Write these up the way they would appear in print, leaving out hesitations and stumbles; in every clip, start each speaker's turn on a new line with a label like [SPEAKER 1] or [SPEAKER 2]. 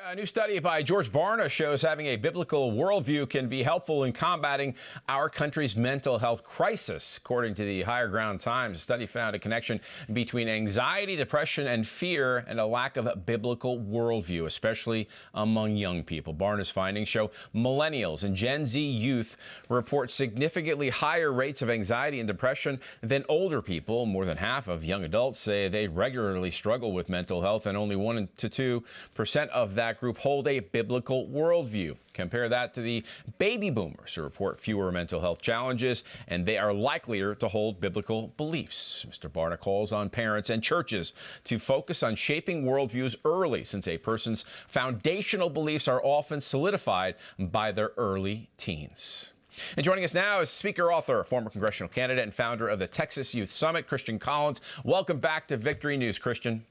[SPEAKER 1] A new study by George Barna shows having a biblical worldview can be helpful in combating our country's mental health crisis. According to the Higher Ground Times, the study found a connection between anxiety, depression, and fear, and a lack of biblical worldview, especially among young people. Barna's findings show millennials and Gen Z youth report significantly higher rates of anxiety and depression than older people. More than half of young adults say they regularly struggle with mental health, and only 1 to 2% of that group hold a biblical worldview. Compare that to the baby boomers, who report fewer mental health challenges, and they are likelier to hold biblical beliefs. Mr. Barna calls on parents and churches to focus on shaping worldviews early, since a person's foundational beliefs are often solidified by their early teens. And joining us now is speaker, author, former congressional candidate, and founder of the Texas Youth Summit, Christian Collins. Welcome back to Victory News, Christian.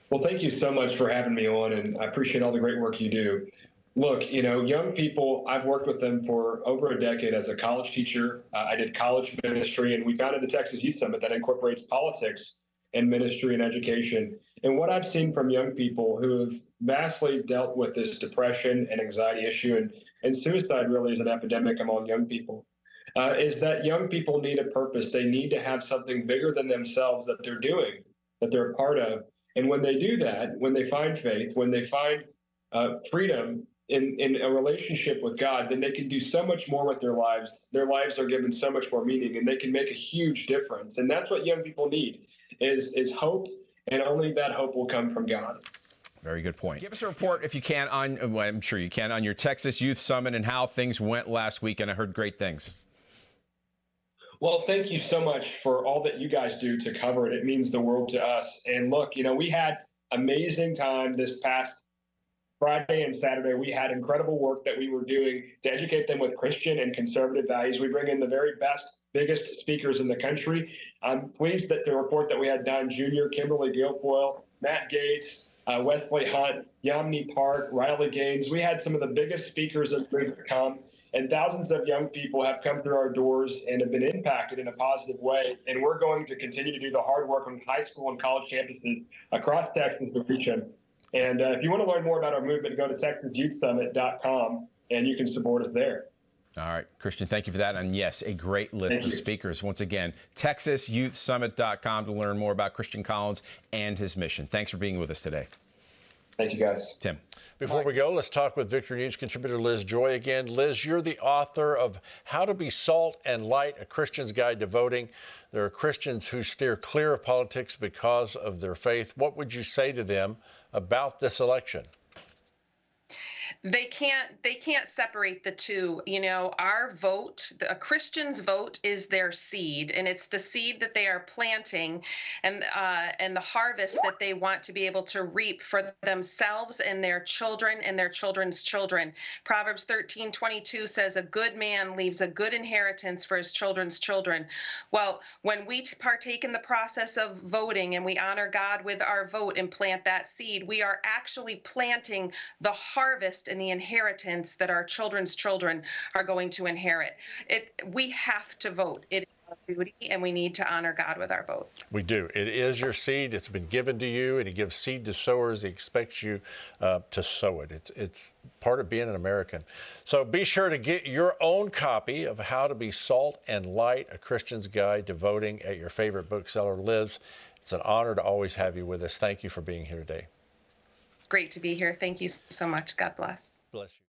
[SPEAKER 2] Well, thank you so much for having me on, and I appreciate all the great work you do. Look, young people, I've worked with them for over a decade as a college teacher. I did college ministry, and we founded the Texas Youth Summit that incorporates politics and ministry and education. And what I've seen from young people who have vastly dealt with this depression and anxiety issue, and suicide really is an epidemic among young people, is that young people need a purpose. They need to have something bigger than themselves that they're doing, that they're a part of. And when they do that, when they find faith, when they find freedom in a relationship with God, then they can do so much more with their lives. Their lives are given so much more meaning, and they can make a huge difference. And that's what young people need, is hope, and only that hope will come from God.
[SPEAKER 1] Very good point. Give us a report, if you can, on, well, I'm sure you can, on your Texas Youth Summit and how things went last week. And I heard great things.
[SPEAKER 2] Well, thank you so much for all that you guys do to cover it. It means the world to us. And look, we had amazing time this past Friday and Saturday. We had incredible work that we were doing to educate them with Christian and conservative values. We bring in the very best, biggest speakers in the country. I'm pleased that the report that we had Don Jr., Kimberly Guilfoyle, Matt Gates, Wesley Hunt, Yamni Park, Riley Gaines. We had some of the biggest speakers that have come. And thousands of young people have come through our doors and have been impacted in a positive way. And we're going to continue to do the hard work on high school and college campuses across Texas to reach them. And if you want to learn more about our movement, go to TexasYouthSummit.com, and you can support us there.
[SPEAKER 1] All right, Christian, thank you for that. And yes, a great list of speakers. Once again, TexasYouthSummit.com to learn more about Christian Collins and his mission. Thanks for being with us today.
[SPEAKER 2] Thank you, guys.
[SPEAKER 1] Tim.
[SPEAKER 3] Before we go, let's talk with Victory News contributor Liz Joy again. Liz, you're the author of How to Be Salt and Light, A Christian's Guide to Voting. There are Christians who steer clear of politics because of their faith. What would you say to them about this election?
[SPEAKER 4] They can't separate the two. Our vote, a Christian's vote, is their seed, and it's the seed that they are planting, and the harvest that they want to be able to reap for themselves and their children and their children's children. Proverbs 13:22 says, "A good man leaves a good inheritance for his children's children." Well, when we partake in the process of voting and we honor God with our vote and plant that seed, we are actually planting the harvest and the inheritance that our children's children are going to inherit. We have to vote. It is our duty, and we need to honor God with our vote.
[SPEAKER 3] We do. It is your seed. It's been given to you, and He gives seed to sowers. He expects you to sow it. It's part of being an American. So be sure to get your own copy of How to Be Salt and Light, A Christian's Guide to Voting, at your favorite bookseller. Liz, it's an honor to always have you with us. Thank you for being here today.
[SPEAKER 4] Great to be here. Thank you so much. God bless.
[SPEAKER 3] Bless you.